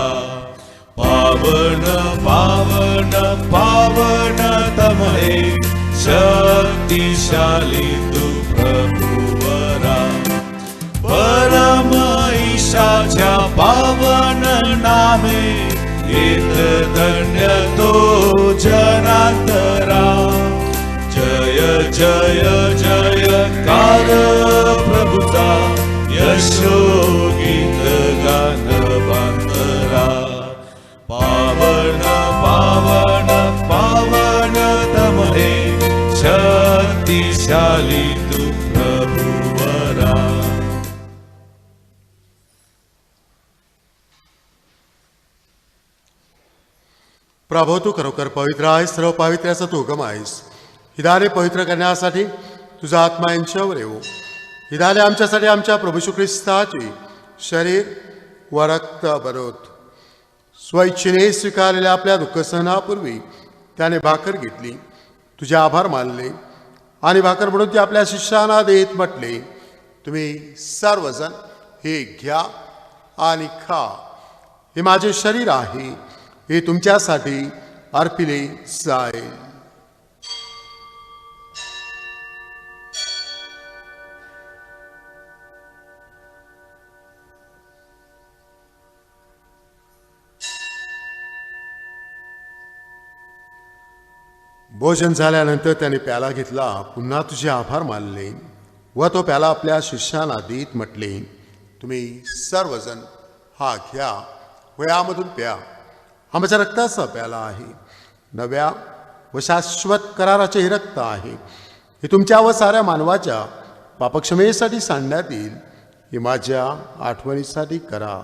पावन पावन पावन तम हे शक्तिशाली तू प्रभुवरा परम ईशाच्या पावन नामे येत धन्य तो जनांतरा जय जय जय कार प्रभुचा यशोगीत गान बांधरा पावन पावन पावन तम हे शक्तिशाली तू प्रभुवरा
प्रभो तू खरोखर पवित्र आहेस, सर्व पावित्र्याचा तू उगम आहेस. हिदाने पवित्र करण्यासाठी तुझा आत्मा यांच्यावर येऊ. हिदाने आमच्यासाठी आमच्या प्रभू श्री ख्रिस्ताचे शरीर व रक्त बनवत स्वइच्छेने स्वीकारलेल्या आपल्या दुःखसहनापूर्वी त्याने भाकर घेतली, तुझे आभार मानले आणि भाकर म्हणून ती आपल्या शिष्यांना देत म्हटले, तुम्ही सर्वजण हे घ्या आणि खा, हे माझे शरीर आहे, हे तुमच्यासाठी अर्पिले जाईल. भोजन झाल्यानंतर त्याने प्याला घेतला, पुन्हा तुझे आभार मानले व तो प्याला आपल्या शिष्यांना देत म्हटले, तुम्ही सर्वजण हा घ्या व यामधून प्या, हा माझ्या रक्ताचा प्याला आहे, नव्या व शाश्वत कराराचे हे रक्त आहे, हे तुमच्या व साऱ्या मानवाच्या पापक्षमेसाठी सांडण्यात येईल, हे माझ्या आठवणीसाठी करा.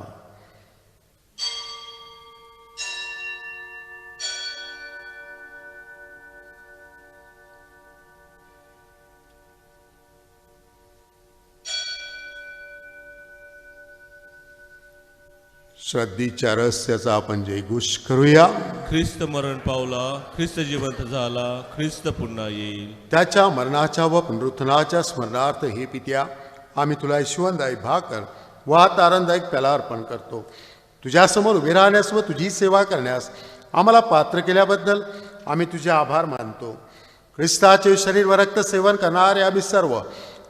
श्रद्धेच्या रहस्याचा आपण जयघोष करूया.
ख्रिस्त मरण पावला, ख्रिस्त जिवंत झाला, ख्रिस्त पुन्हा येईल.
त्याच्या मरणाच्या व पुनरुत्थानाच्या स्मरणार्थ हे पित्या, आम्ही तुला जीवनदायी भाकर व हात आनंददायक प्याला अर्पण करतो. तुझ्यासमोर उभे राहण्यास व तुझी सेवा करण्यास आम्हाला पात्र केल्याबद्दल आम्ही तुझे आभार मानतो. ख्रिस्ताचे शरीर व रक्त सेवन करणारे आम्ही सर्व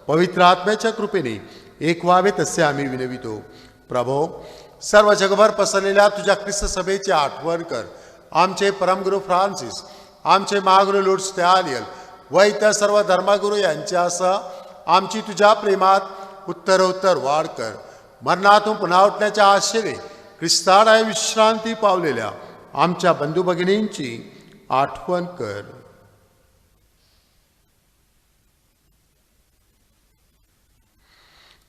पवित्र आत्म्याच्या कृपेने एक व्हावे तसे आम्ही विनवितो. प्रभो, सर्व जगभर पसरलेल्या तुझ्या ख्रिस्त सभेची आठवण कर. आमचे परमगुरू फ्रान्सिस, आमचे महागुरू लुट्स त्यालियल व इतर सर्व धर्मगुरू यांच्यासह आमची तुझ्या प्रेमात उत्तरोत्तर वाढ कर. मरणातून पुन्हा उठण्याच्या आशेने ख्रिस्ताने विश्रांती पावलेल्या आमच्या बंधू भगिनींची आठवण कर.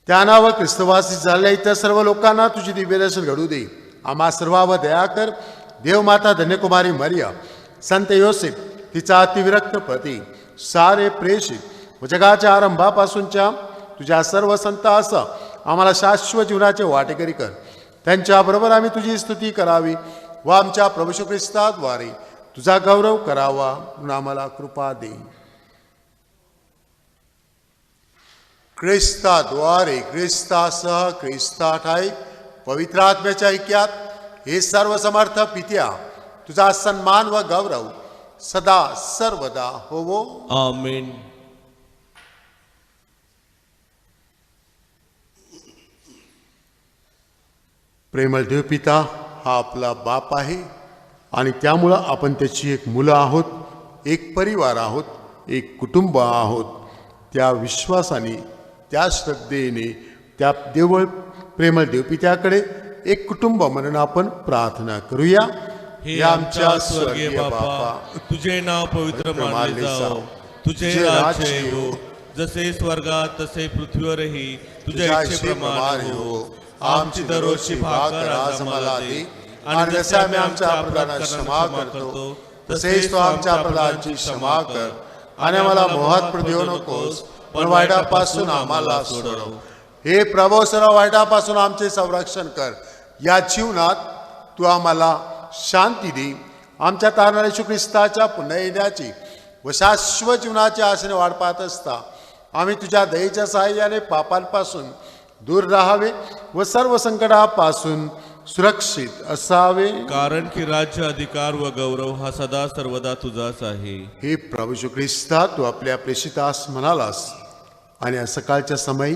त्यांना व ख्रिस्तवासी झालेल्या इतर सर्व लोकांना तुझी दिव्यदर्शन घडू दे. आम्हा सर्वावर दया कर. देवमाता धन्यकुमारी मरिया, संत योसेफ, तिचा अतिविरक्त पती, सारे प्रेषित व जगाच्या आरंभापासूनच्या तुझ्या सर्व संतांसह आम्हाला शाश्वत जीवनाचे वाटेकरी कर. त्यांच्याबरोबर आम्ही तुझी स्तुती करावी व आमच्या प्रभू श्री ख्रिस्ताद्वारे तुझा गौरव करावा, म्हणून आम्हाला कृपा दे. ख्रिस्ताद्वारे, ख्रिस्तासह, ख्रिस्ताठाई पवित्र आत्म्याच्या ऐक्यात हे सर्व समर्थ पित्या, तुझा सन्मान व गौरव सदा सर्वदा होवो.
आमेन.
प्रेमळ देवपिता हा आपला बाप आहे आणि त्यामुळं आपण त्याची एक मुलं आहोत, एक परिवार आहोत, एक कुटुंब आहोत. त्या विश्वासाने, त्या श्रद्धेने, त्या देवळ प्रेमळ देवपित्याकडे एक कुटुंब म्हणून आपण प्रार्थना करूया.
हे आमच्या स्वर्गीय बापा, तुझे नाव पवित्र मानले जाओ, तुझे राज्य येवो, जसे स्वर्गात तसे पृथ्वीवरही तुझ्या इच्छेप्रमाणे हो. आमची दररोजची भाकर आज आम्हाला दे, आणि जसे आम्ही आमच्या अपराधांना क्षमा करतो तसेच तो आमच्या अपराधांची क्षमा कर. आणि आम्हाला मोहात पडू देऊ नकोस, पण वाईटापासून आम्हाला सोडव.
हे प्रभू, सर्व वाईटापासून आमचे संरक्षण कर. या जीवनात तू आम्हाला शांती दे. आमच्या तारणाऱ्या येशू ख्रिस्ताच्या पुन्हा येण्याची व शाश्वत जीवनाच्या आशेने वाट पाहत असता आम्ही तुझ्या दयेच्या सहाय्याने पापांपासून दूर राहावे व सर्व संकटापासून सुरक्षित असावे.
कारण की राज्य, अधिकार व गौरव हा सदा सर्वदा तुझाच आहे.
हे प्रभू येशू ख्रिस्ता, तू आपल्या प्रेषितास म्हणालास आणि या सकाळच्या समयी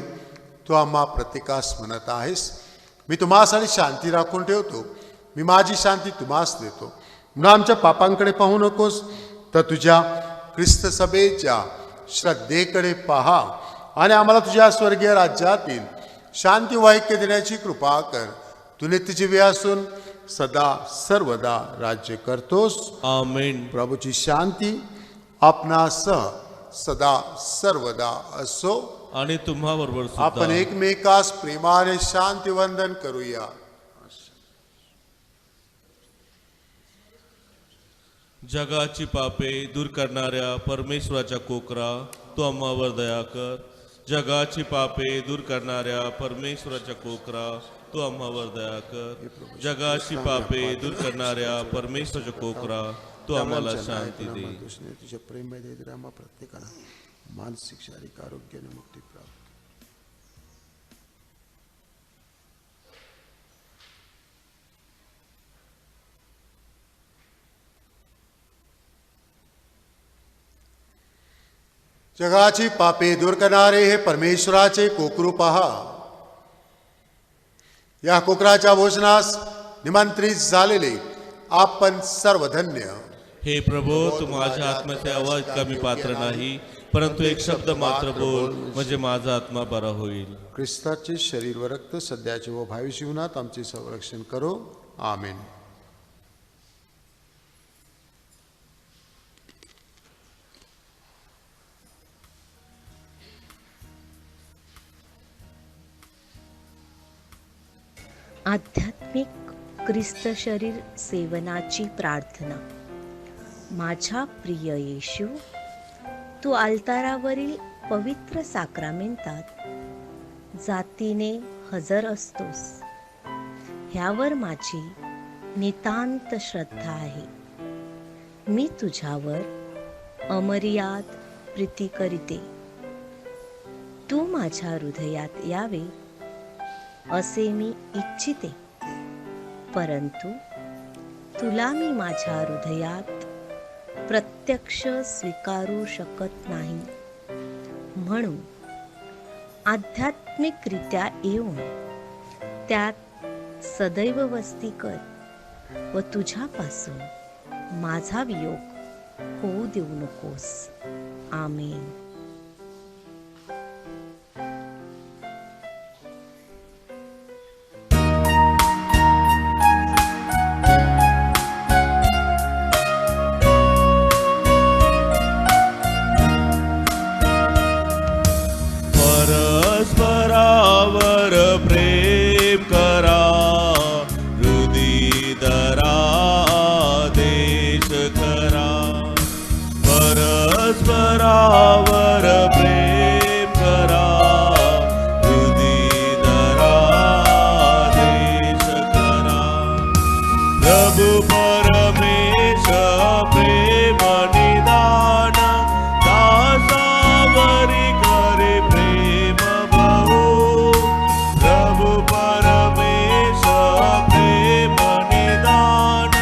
तू आम्हा प्रत्येकास म्हणत आहेस, मी तुम्हासाठी शांती राखून ठेवतो, मी माझी शांती तुम्हास देतो. म्हणून आमच्या पापांकडे पाहू नकोस, तर तुझ्या ख्रिस्त सभेच्या श्रद्धेकडे पहा आणि आम्हाला तुझ्या स्वर्गीय राज्यातील शांती व ऐक्य देण्याची कृपा कर. तू नित्यजीवी असून सदा सर्वदा राज्य करतोस.
आमेन.
प्रभूची शांती आपणासह सदा सर्वदा असो.
आणि तुम्हा बरोबर
आपण एकमेकास प्रेमाने शांती वंदन करूया.
जगाची पापे दूर करणाऱ्या परमेश्वराच्या कोकरा, तू आम्हावर दया कर. जगाची पापे दूर करणाऱ्या परमेश्वराच्या कोकरा, तू आम्हावर दया कर. जगाची पापे दूर करणाऱ्या परमेश्वराच्या कोकरा, तू आम्हाला शांती दे.
तुझ्या प्रेम आम्हा प्रत्येकाला मानसिक शारीरिक आरोग्याने मुक्ती प्राप्त. जगाची पापे दूर करणारे हे परमेश्वराचे कोकरू पहा. या कोकराच्या भोजनास निमंत्रित झालेले आपण सर्व धन्य.
हे प्रभो, तू माझ्या आत्म्याचे आवाज कमी पात्र नाही, परंतु एक शब्द मात्र बोल, म्हणजे माझा आत्मा बरा होईल.
ख्रिस्ताचे शरीर व रक्त सध्याचे व भावी जीवनात आमचे संरक्षण करो. आमेन.
आध्यात्मिक ख्रिस्त शरीर सेवनाची प्रार्थना. माझ्या प्रिय येशू, तू अल्तारावरील पवित्र साक्रामेंतात जातीने हजर असतोस. ह्यावर माझी नितांत श्रद्धा आहे. मी तुझ्यावर अमर्याद प्रीती करीते. तू माझ्या हृदयात यावे असे मी इच्छिते, परंतु तुला मी माझ्या हृदयात प्रत्यक्ष स्वीकारू शकत नाही. म्हणून आध्यात्मिकरित्या येऊन त्यात सदैव वस्ती कर व तुझ्यापासून माझा वियोग होऊ देऊ नकोस. आमेन.
परस्परावर प्रेम करा, हृदय धरा, देश करा. परस्परावर प्रेम करा, हृदय धरा, देश करा. प्रभु परमेश प्रेम निदान, दासावरी करे प्रेम बहु. प्रभु परमेश प्रेम निदान,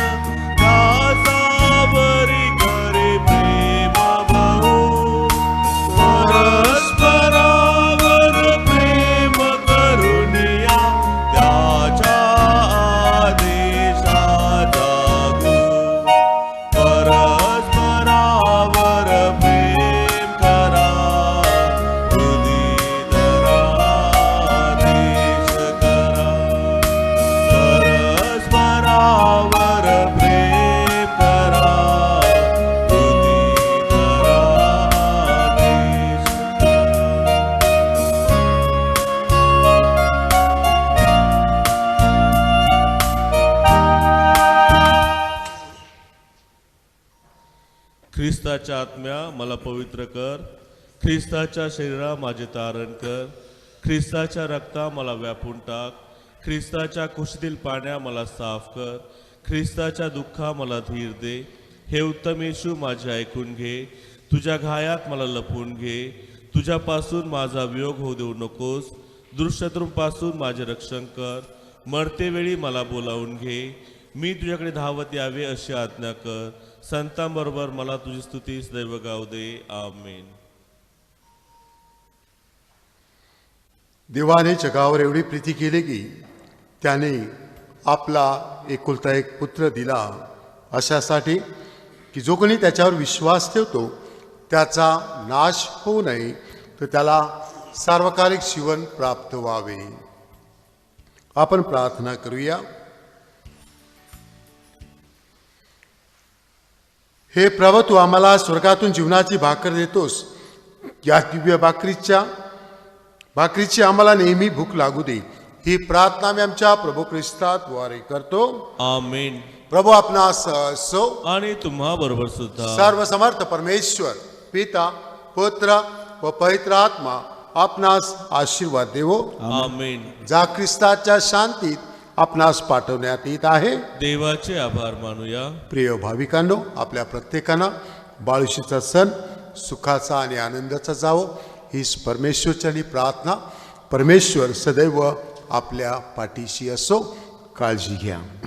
दासावरी करे प्रेम बहु. ख्रिस्ताच्या आत्म्या मला पवित्र कर. ख्रिस्ताच्या शरीरा माझे तारण कर. ख्रिस्ताच्या रक्ता मला व्यापून टाक. ख्रिस्ताच्या कुशीतील पाण्या मला साफ कर. ख्रिस्ताच्या दुःखा मला धीर दे. हे उत्तम येशू माझे ऐकून घे. तुझ्या घायात मला लपवून घे. तुझ्यापासून माझा वियोग होऊ देऊ नकोस. दुष्शत्रूंपासून माझे रक्षण कर. मरतेवेळी मला बोलावून घे. मी तुझ्याकडे धावत यावे अशी आज्ञा कर. संतांबरोबर मला तुझी स्तुती सदैव गाऊ दे. आमेन.
देवाने जगावर एवढी प्रीती केली की त्याने आपला एकुलता एक पुत्र दिला, अशासाठी की जो कोणी त्याच्यावर विश्वास ठेवतो त्याचा नाश होऊ नये, तर त्याला सार्वकालिक जीवन प्राप्त व्हावे. आपण प्रार्थना करूया. हे प्रभू, तू आम्हाला स्वर्गातून जीवनाची भाकर देतोस. या दिव्य भाकरीची आम्हाला नेहमी भूक लागू दे. ही प्रार्थना मी आमच्या प्रभू ख्रिस्ताद्वारे करतो.
आमेन.
प्रभू आपणास असो
आणि तुम्हा बरोबर सुद्धा.
सर्व समर्थ परमेश्वर पिता, पुत्र व पवित्र आत्मा आपणास आशीर्वाद देवो.
आमेन.
जा ख्रिस्ताच्या शांतीत आपणास पाठवण्यात येत आहे.
देवाचे आभार मानूया.
प्रिय भाविकांनो, आपल्या प्रत्येकानं बाळुशीचा सण सुखाचा आणि आनंदाचा जावो हीच परमेश्वरची प्रार्थना. परमेश्वर सदैव आपल्या पाठीशी असो. काळजी घ्या.